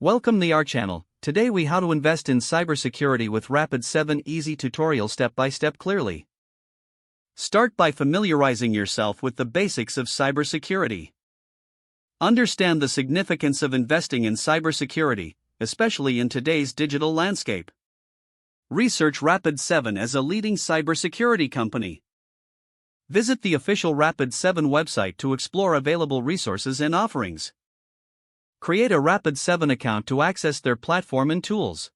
Welcome to our channel. Today we how to invest in cybersecurity with Rapid7 easy tutorial step by step clearly. Start by familiarizing yourself with the basics of cybersecurity. Understand the significance of investing in cybersecurity, especially in today's digital landscape. Research Rapid7 as a leading cybersecurity company. Visit the official Rapid7 website to explore available resources and offerings. Create a Rapid7 account to access their platform and tools.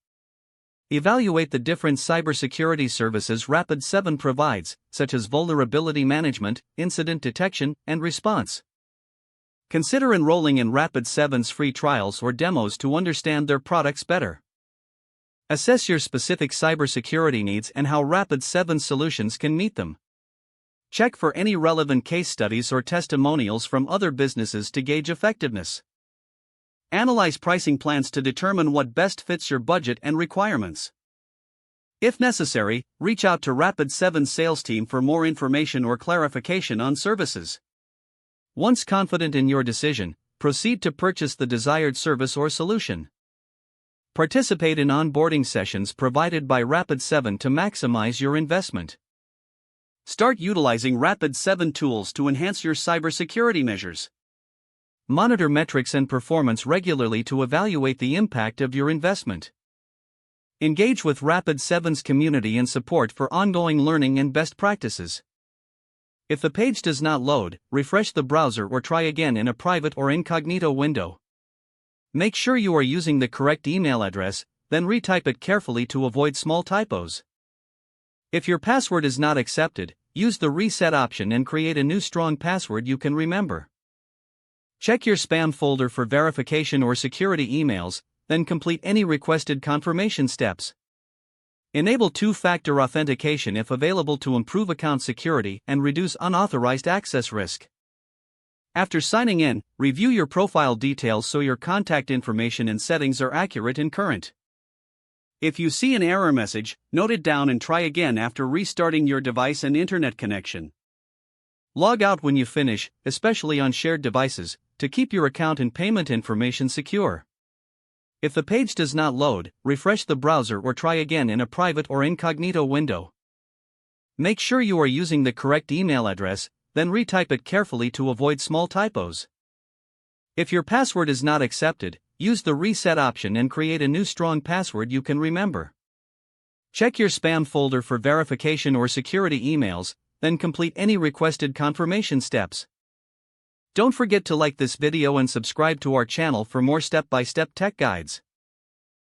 Evaluate the different cybersecurity services Rapid7 provides, such as vulnerability management, incident detection, and response. Consider enrolling in Rapid7's free trials or demos to understand their products better. Assess your specific cybersecurity needs and how Rapid7 solutions can meet them. Check for any relevant case studies or testimonials from other businesses to gauge effectiveness. Analyze pricing plans to determine what best fits your budget and requirements. If necessary, reach out to Rapid7's sales team for more information or clarification on services. Once confident in your decision, proceed to purchase the desired service or solution. Participate in onboarding sessions provided by Rapid7 to maximize your investment. Start utilizing Rapid7 tools to enhance your cybersecurity measures. Monitor metrics and performance regularly to evaluate the impact of your investment. Engage with Rapid7's community and support for ongoing learning and best practices. If the page does not load, refresh the browser or try again in a private or incognito window. Make sure you are using the correct email address, then retype it carefully to avoid small typos. If your password is not accepted, use the reset option and create a new strong password you can remember. Check your spam folder for verification or security emails, then complete any requested confirmation steps. Enable two-factor authentication if available to improve account security and reduce unauthorized access risk. After signing in, review your profile details so your contact information and settings are accurate and current. If you see an error message, note it down and try again after restarting your device and internet connection. Log out when you finish, especially on shared devices, to keep your account and payment information secure. If the page does not load, refresh the browser or try again in a private or incognito window. Make sure you are using the correct email address, then retype it carefully to avoid small typos. If your password is not accepted, use the reset option and create a new strong password you can remember. Check your spam folder for verification or security emails, then complete any requested confirmation steps. Don't forget to like this video and subscribe to our channel for more step-by-step tech guides.